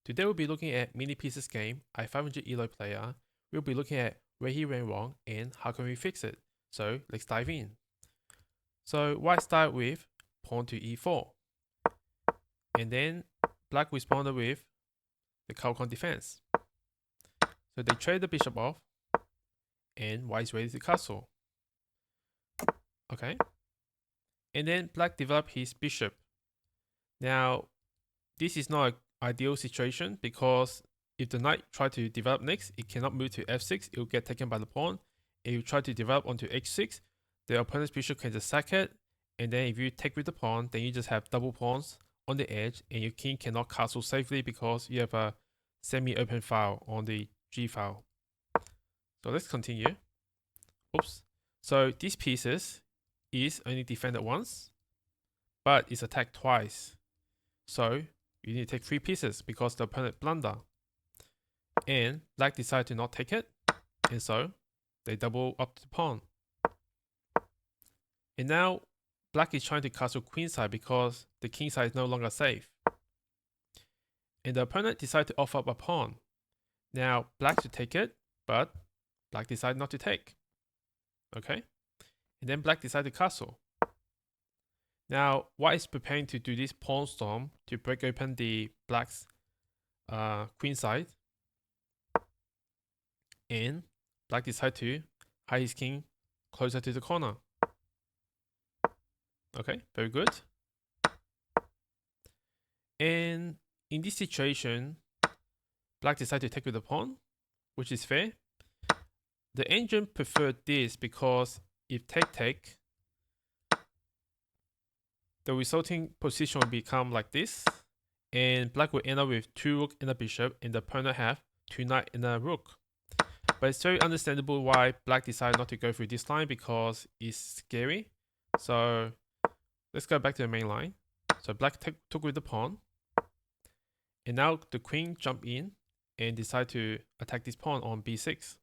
Today we'll be looking at Minipiezes game, I500 Elo player. We'll be looking at where he went wrong and how can we fix it. So let's dive in. So white start with pawn to e4. And then black responded with the Caro-Kann defense. So they trade the bishop off and white is ready to castle. Okay. And then black developed his bishop. Now, this is not an ideal situation because if the knight try to develop next, it cannot move to f6, it will get taken by the pawn. If you try to develop onto h6, the opponent's bishop can just sack it, and then if you take with the pawn, then you just have double pawns on the edge, and your king cannot castle safely because you have a semi-open file on the g file. So let's continue. Oops. So these pieces is only defended once, but it's attacked twice. So you need to take 3 pieces because the opponent blunder. And black decided to not take it, and so they double up the pawn. And now black is trying to castle queenside because the kingside is no longer safe. And the opponent decided to offer up a pawn. Now black should take it, but black decided not to take. Okay? And then black decided to castle. Now white is preparing to do this pawn storm to break open the black's queenside. And black decided to hide his king closer to the corner. Okay, very good. And in this situation, black decided to take with the pawn, which is fair. The engine preferred this because if take, the resulting position will become like this, and black will end up with 2 rook and a bishop, and the opponent have 2 knight and a rook. But it's very understandable why black decided not to go through this line because it's scary. So let's go back to the main line. So black took with the pawn, and now the queen jumped in and decided to attack this pawn on b6.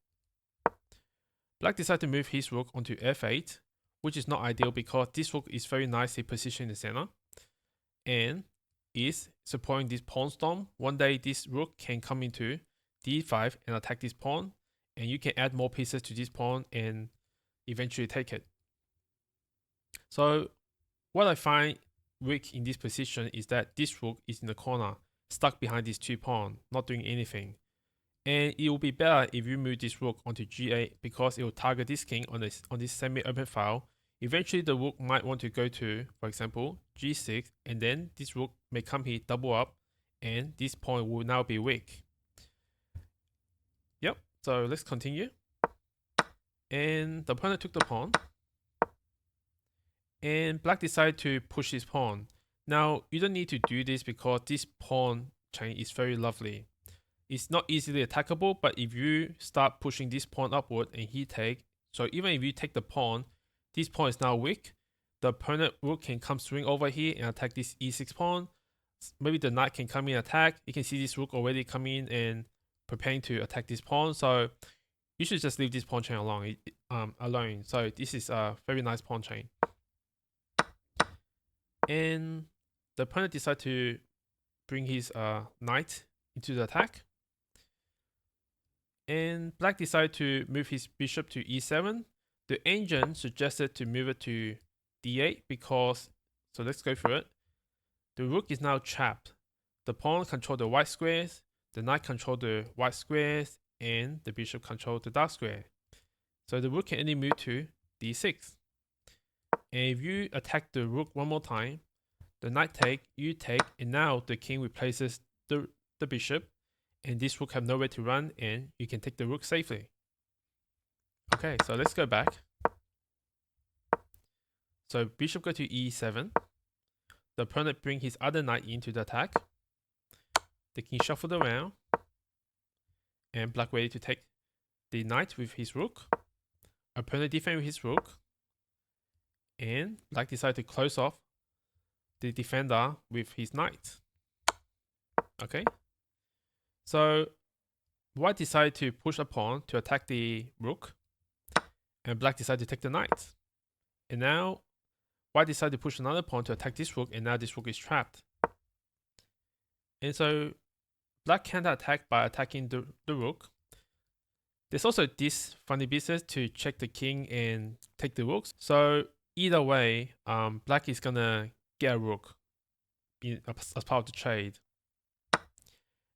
Black decided to move his rook onto f8, which is not ideal because this rook is very nicely positioned in the center and is supporting this pawn storm. One day this rook can come into d5 and attack this pawn, and you can add more pieces to this pawn and eventually take it. So what I find weak in this position is that this rook is in the corner, stuck behind these 2 pawns, not doing anything. And it will be better if you move this rook onto g8 because it will target this king on this semi-open file. Eventually the rook might want to go to, for example, g6, and then this rook may come here, double up, and this pawn will now be weak. Yep, so let's continue. And the opponent took the pawn, and black decided to push his pawn. Now you don't need to do this because this pawn chain is very lovely. It's not easily attackable, but if you start pushing this pawn upward and he take, so even if you take the pawn, this pawn is now weak. The opponent rook can come swing over here and attack this e6 pawn. Maybe the knight can come in and attack. You can see this rook already come in and preparing to attack this pawn. So you should just leave this pawn chain alone. So this is a very nice pawn chain. And the opponent decided to bring his knight into the attack. And black decided to move his bishop to e7. The engine suggested to move it to d8 because, so let's go through it. The rook is now trapped. The pawn controls the white squares, the knight controls the white squares, and the bishop controls the dark square. So the rook can only move to d6. And if you attack the rook one more time, the knight take, you take, and now the king replaces the bishop, and this rook have nowhere to run, and you can take the rook safely. Okay, so let's go back. So bishop go to e7. The opponent bring his other knight into the attack. The king shuffled around, and black ready to take the knight with his rook. Opponent defend with his rook, and black decided to close off the defender with his knight. Okay. So white decided to push a pawn to attack the rook, and black decided to take the knight. And now white decided to push another pawn to attack this rook, and now this rook is trapped. And so black counter attack by attacking the rook. There's also this funny business to check the king and take the rooks. So either way, black is gonna get a rook as part of the trade.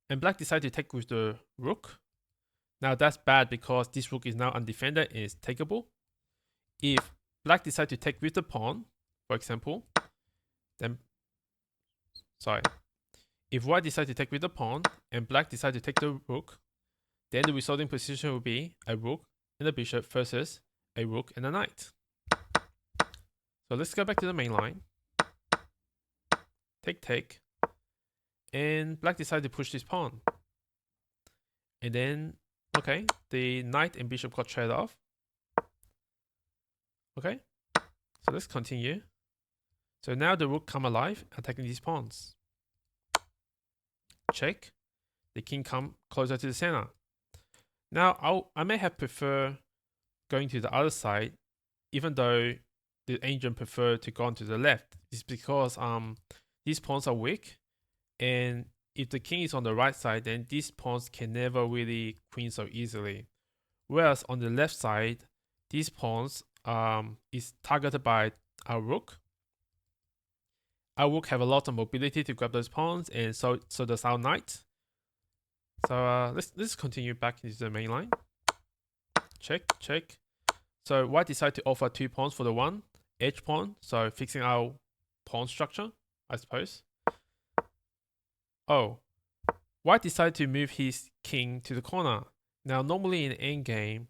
And black decided to take with the rook. Now that's bad because this rook is now undefended and is takeable. If black decides to take with the pawn, for example, then if white decides to take with the pawn and black decides to take the rook, then the resulting position will be a rook and a bishop versus a rook and a knight. So let's go back to the main line. Take. And black decided to push this pawn. And then, okay, the knight and bishop got traded off. Okay, so let's continue. So now the rook come alive, attacking these pawns. Check. The king come closer to the center. Now I may have preferred going to the other side, even though the agent preferred to go on to the left. It's because these pawns are weak, and if the king is on the right side, then these pawns can never really queen so easily. Whereas on the left side, these pawns is targeted by our rook. Our rook have a lot of mobility to grab those pawns, and so does our knight. So let's continue back into the main line. Check. So white decided to offer 2 pawns for the 1 edge pawn, so fixing our pawn structure, I suppose. Oh, white decided to move his king to the corner. Now normally in endgame,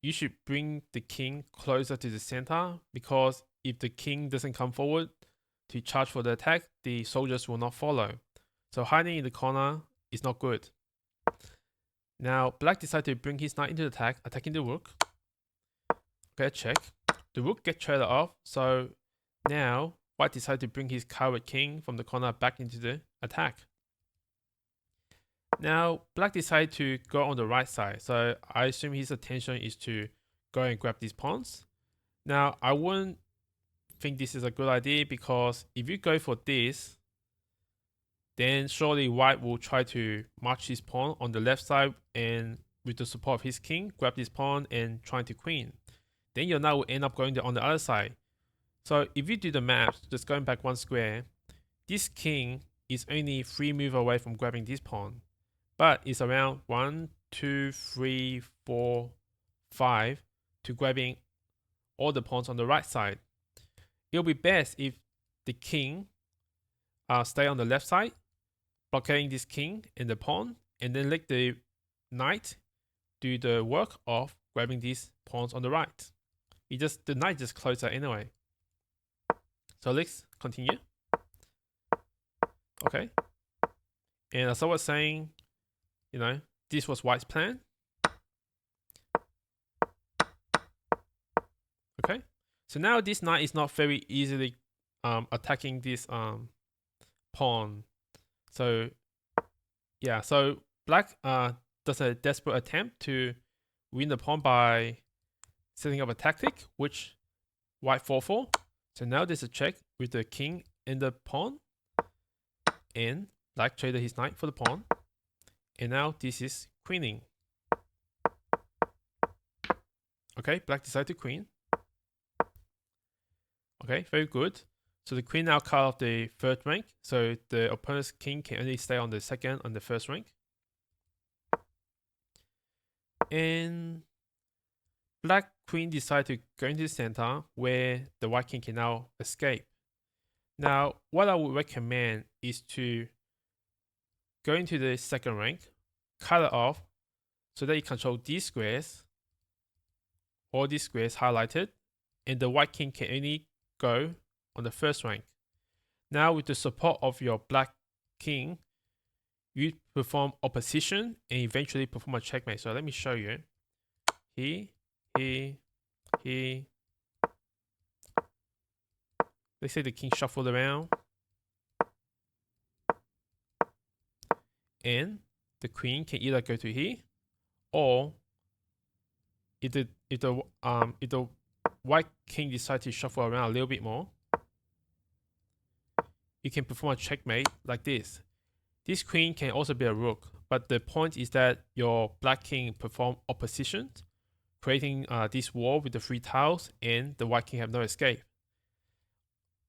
you should bring the king closer to the center, because if the king doesn't come forward to charge for the attack, the soldiers will not follow. So hiding in the corner is not good. Now black decided to bring his knight into the attack, attacking the rook. Okay, check. The rook gets traded off, so now white decided to bring his coward king from the corner back into the attack. Now black decided to go on the right side, so I assume his intention is to go and grab these pawns. Now I wouldn't think this is a good idea, because if you go for this, then surely white will try to march his pawn on the left side, and with the support of his king, grab this pawn and trying to queen. Then your knight will end up going on the other side. So if you do the math, just going back 1 square, this king is only 3 moves away from grabbing this pawn, but it's around 1, 2, 3, 4, 5 to grabbing all the pawns on the right side. It'll be best if the king stay on the left side, blockading this king and the pawn, and then let the knight do the work of grabbing these pawns on the right. The knight just closer anyway. So let's continue. Okay. And as I was saying, this was white's plan. Okay. So now this knight is not very easily attacking this pawn. So yeah, so black does a desperate attempt to win the pawn by setting up a tactic, which white fought for. So now there's a check with the king and the pawn, and black traded his knight for the pawn, and now this is queening. Okay, black decided to queen. Okay, very good. So the queen now cut off the 3rd rank, so the opponent's king can only stay on the 2nd and the 1st rank. And black queen decided to go into the center, where the white king can now escape. Now, what I would recommend is to go into the 2nd rank, cut it off, so that you control these squares, all these squares highlighted, and the white king can only go on the 1st rank. Now with the support of your black king, you perform opposition and eventually perform a checkmate. So let me show you. Here. Let's say the king shuffled around, and the queen can either go to here, or if the white king decides to shuffle around a little bit more, you can perform a checkmate like this. This queen can also be a rook, but the point is that your black king perform opposition, creating this wall with the 3 tiles, and the white king have no escape.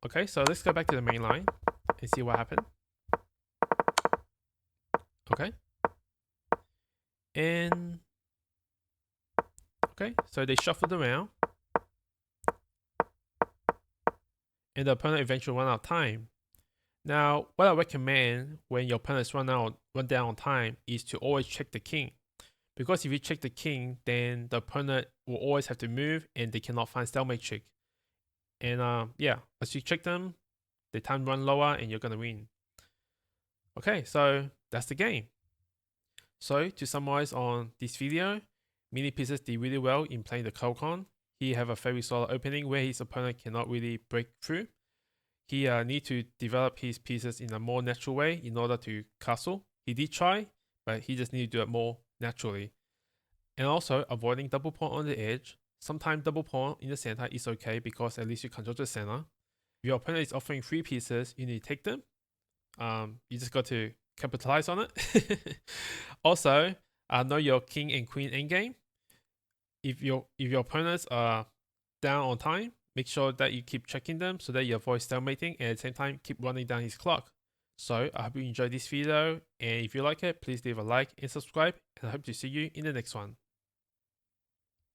Okay, so let's go back to the main line and see what happened. Okay. And okay, so they shuffled around, and the opponent eventually run out of time. Now, what I recommend when your opponents run down on time is to always check the king. Because if you check the king, then the opponent will always have to move and they cannot find stalemate trick. And yeah, as you check them, the time run lower and you're gonna win. Okay, so that's the game. So to summarize on this video, Minipiezes did really well in playing the Caro-Kann. He have a very solid opening where his opponent cannot really break through. He need to develop his pieces in a more natural way in order to castle. He did try, but he just need to do it more naturally. And also avoiding double pawn on the edge. Sometimes double pawn in the center is okay because at least you control the center. If your opponent is offering 3 pieces, you need to take them. You just got to capitalize on it. Also, know your king and queen endgame. If your opponents are down on time, make sure that you keep checking them so that you avoid stalemating, and at the same time keep running down his clock. So I hope you enjoyed this video, and if you like it, please leave a like and subscribe, and I hope to see you in the next one.